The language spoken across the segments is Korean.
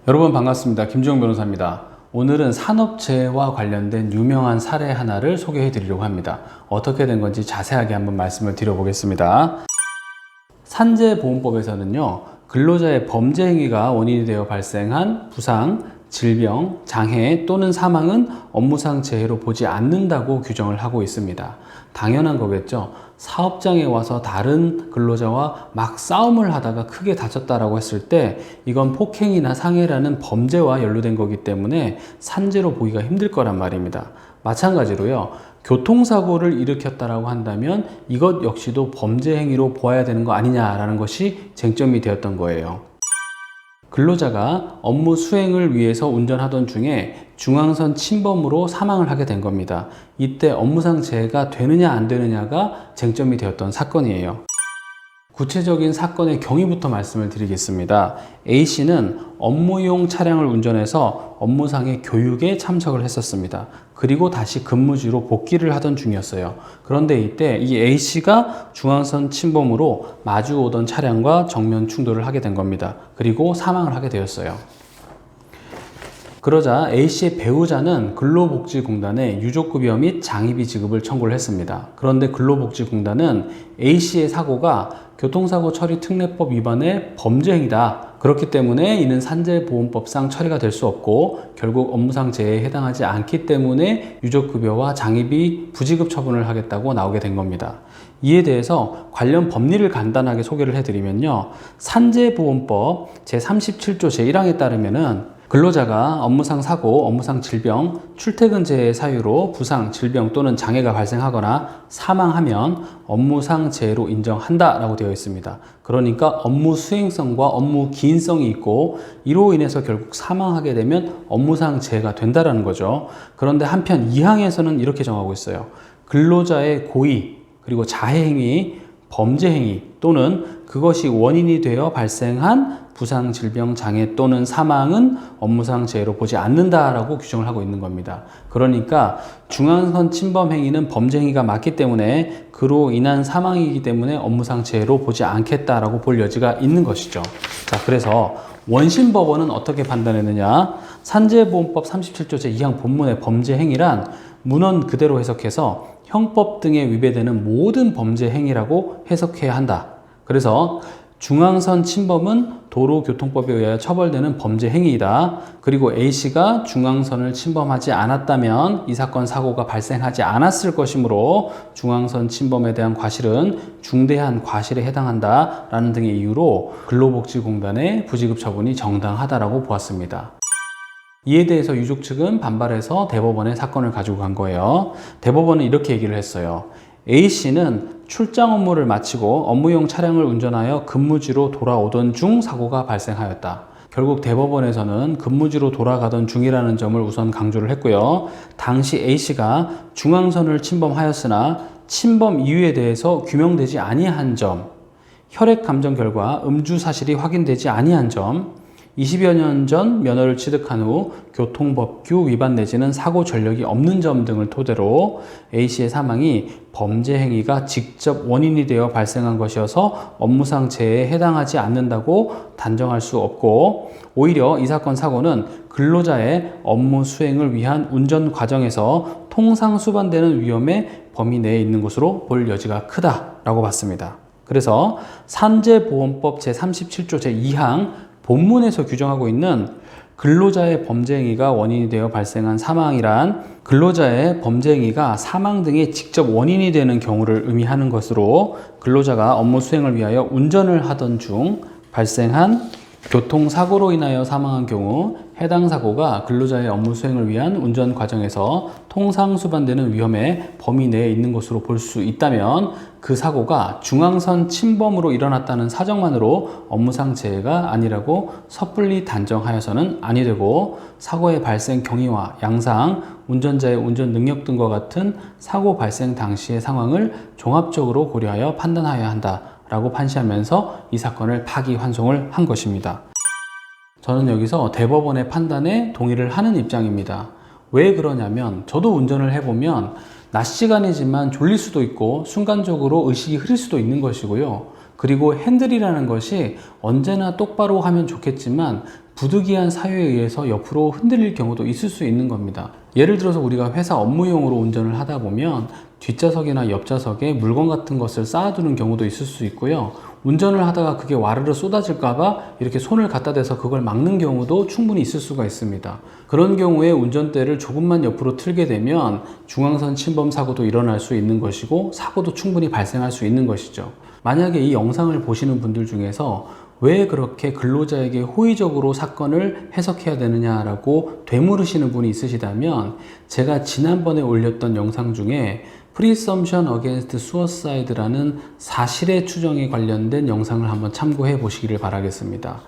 여러분 반갑습니다. 김주영 변호사입니다. 오늘은 산업재해와 관련된 유명한 사례 하나를 소개해 드리려고 합니다. 어떻게 된 건지 자세하게 한번 말씀을 드려보겠습니다. 산재보험법에서는요, 근로자의 범죄 행위가 원인이 되어 발생한 부상, 질병, 장애 또는 사망은 업무상 재해로 보지 않는다고 규정을 하고 있습니다. 당연한 거겠죠. 사업장에 와서 다른 근로자와 막 싸움을 하다가 크게 다쳤다라고 했을 때 이건 폭행이나 상해라는 범죄와 연루된 거기 때문에 산재로 보기가 힘들 거란 말입니다. 마찬가지로요, 교통사고를 일으켰다라고 한다면 이것 역시도 범죄 행위로 보아야 되는 거 아니냐라는 것이 쟁점이 되었던 거예요. 근로자가 업무 수행을 위해서 운전하던 중에 중앙선 침범으로 사망을 하게 된 겁니다. 이때 업무상 재해가 되느냐 안 되느냐가 쟁점이 되었던 사건이에요. 구체적인 사건의 경위부터 말씀을 드리겠습니다. A씨는 업무용 차량을 운전해서 업무상의 교육에 참석을 했었습니다. 그리고 다시 근무지로 복귀를 하던 중이었어요. 그런데 이때 이 A씨가 중앙선 침범으로 마주 오던 차량과 정면 충돌을 하게 된 겁니다. 그리고 사망을 하게 되었어요. 그러자 A씨의 배우자는 근로복지공단에 유족급여 및 장의비 지급을 청구를 했습니다. 그런데 근로복지공단은 A씨의 사고가 교통사고 처리 특례법 위반의 범죄 행위다. 그렇기 때문에 이는 산재보험법상 처리가 될 수 없고 결국 업무상 재해에 해당하지 않기 때문에 유족급여와 장의비 부지급 처분을 하겠다고 나오게 된 겁니다. 이에 대해서 관련 법리를 간단하게 소개를 해드리면요, 산재보험법 제37조 제1항에 따르면은 근로자가 업무상 사고, 업무상 질병, 출퇴근 재해 사유로 부상, 질병 또는 장애가 발생하거나 사망하면 업무상 재해로 인정한다라고 되어 있습니다. 그러니까 업무 수행성과 업무 기인성이 있고 이로 인해서 결국 사망하게 되면 업무상 재해가 된다라는 거죠. 그런데 한편 2항에서는 이렇게 정하고 있어요. 근로자의 고의, 그리고 자해행위, 범죄행위 또는 그것이 원인이 되어 발생한 부상, 질병, 장애 또는 사망은 업무상 재해로 보지 않는다라고 규정을 하고 있는 겁니다. 그러니까 중앙선 침범 행위는 범죄 행위가 맞기 때문에 그로 인한 사망이기 때문에 업무상 재해로 보지 않겠다라고 볼 여지가 있는 것이죠. 자, 그래서 원심법원은 어떻게 판단했느냐? 산재보험법 37조 제2항 본문의 범죄 행위란 문헌 그대로 해석해서 형법 등에 위배되는 모든 범죄 행위라고 해석해야 한다. 그래서 중앙선 침범은 도로교통법에 의하여 처벌되는 범죄 행위이다. 그리고 A씨가 중앙선을 침범하지 않았다면 이 사건 사고가 발생하지 않았을 것이므로 중앙선 침범에 대한 과실은 중대한 과실에 해당한다 라는 등의 이유로 근로복지공단의 부지급 처분이 정당하다라고 보았습니다. 이에 대해서 유족 측은 반발해서 대법원에 사건을 가지고 간 거예요. 대법원은 이렇게 얘기를 했어요. A씨는 출장 업무를 마치고 업무용 차량을 운전하여 근무지로 돌아오던 중 사고가 발생하였다. 결국 대법원에서는 근무지로 돌아가던 중이라는 점을 우선 강조를 했고요. 당시 A씨가 중앙선을 침범하였으나 침범 이유에 대해서 규명되지 아니한 점, 혈액 감정 결과 음주 사실이 확인되지 아니한 점, 20여 년 전 면허를 취득한 후 교통법규 위반 내지는 사고 전력이 없는 점 등을 토대로 A씨의 사망이 범죄 행위가 직접 원인이 되어 발생한 것이어서 업무상 재해에 해당하지 않는다고 단정할 수 없고, 오히려 이 사건 사고는 근로자의 업무 수행을 위한 운전 과정에서 통상 수반되는 위험의 범위 내에 있는 것으로 볼 여지가 크다라고 봤습니다. 그래서 산재보험법 제37조 제2항 본문에서 규정하고 있는 근로자의 범죄 행위가 원인이 되어 발생한 사망이란 근로자의 범죄 행위가 사망 등의 직접 원인이 되는 경우를 의미하는 것으로, 근로자가 업무 수행을 위하여 운전을 하던 중 발생한 교통사고로 인하여 사망한 경우 해당 사고가 근로자의 업무 수행을 위한 운전 과정에서 통상 수반되는 위험의 범위 내에 있는 것으로 볼 수 있다면 그 사고가 중앙선 침범으로 일어났다는 사정만으로 업무상 재해가 아니라고 섣불리 단정하여서는 아니 되고, 사고의 발생 경위와 양상, 운전자의 운전 능력 등과 같은 사고 발생 당시의 상황을 종합적으로 고려하여 판단하여야 한다 라고 판시하면서 이 사건을 파기환송을 한 것입니다. 저는 여기서 대법원의 판단에 동의를 하는 입장입니다. 왜 그러냐면 저도 운전을 해보면 낮 시간이지만 졸릴 수도 있고 순간적으로 의식이 흐릴 수도 있는 것이고요. 그리고 핸들이라는 것이 언제나 똑바로 하면 좋겠지만 부득이한 사유에 의해서 옆으로 흔들릴 경우도 있을 수 있는 겁니다. 예를 들어서 우리가 회사 업무용으로 운전을 하다 보면 뒷좌석이나 옆좌석에 물건 같은 것을 쌓아두는 경우도 있을 수 있고요. 운전을 하다가 그게 와르르 쏟아질까봐 이렇게 손을 갖다 대서 그걸 막는 경우도 충분히 있을 수가 있습니다. 그런 경우에 운전대를 조금만 옆으로 틀게 되면 중앙선 침범 사고도 일어날 수 있는 것이고 사고도 충분히 발생할 수 있는 것이죠. 만약에 이 영상을 보시는 분들 중에서 왜 그렇게 근로자에게 호의적으로 사건을 해석해야 되느냐라고 되물으시는 분이 있으시다면 제가 지난번에 올렸던 영상 중에 Presumption Against Suicide라는 사실의 추정에 관련된 영상을 한번 참고해 보시기를 바라겠습니다.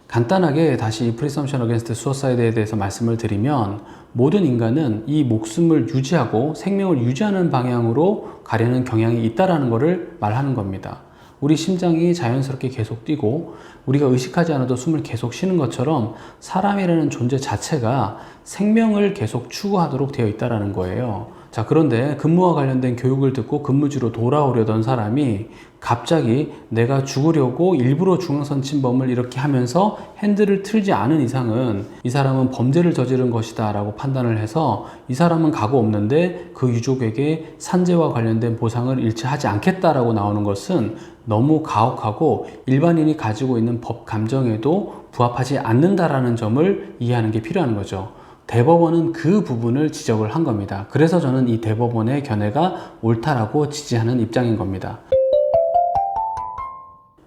간단하게 다시 이 Presumption Against Suicide에 대해서 말씀을 드리면 모든 인간은 이 목숨을 유지하고 생명을 유지하는 방향으로 가려는 경향이 있다는 것을 말하는 겁니다. 우리 심장이 자연스럽게 계속 뛰고 우리가 의식하지 않아도 숨을 계속 쉬는 것처럼 사람이라는 존재 자체가 생명을 계속 추구하도록 되어 있다는 거예요. 자, 그런데 근무와 관련된 교육을 듣고 근무지로 돌아오려던 사람이 갑자기 내가 죽으려고 일부러 중앙선 침범을 이렇게 하면서 핸들을 틀지 않은 이상은 이 사람은 범죄를 저지른 것이다 라고 판단을 해서 이 사람은 각오 없는데 그 유족에게 산재와 관련된 보상을 일치하지 않겠다라고 나오는 것은 너무 가혹하고 일반인이 가지고 있는 법 감정에도 부합하지 않는다라는 점을 이해하는 게 필요한 거죠. 대법원은 그 부분을 지적을 한 겁니다. 그래서 저는 이 대법원의 견해가 옳다라고 지지하는 입장인 겁니다.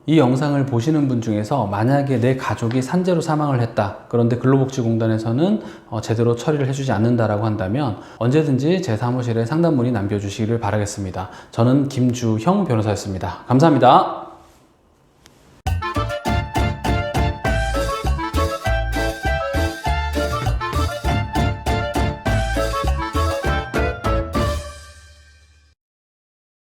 이 영상을 보시는 분 중에서 만약에 내 가족이 산재로 사망을 했다. 그런데 근로복지공단에서는 제대로 처리를 해주지 않는다라고 한다면 언제든지 제 사무실에 상담 문의 남겨주시기를 바라겠습니다. 저는 김주형 변호사였습니다. 감사합니다.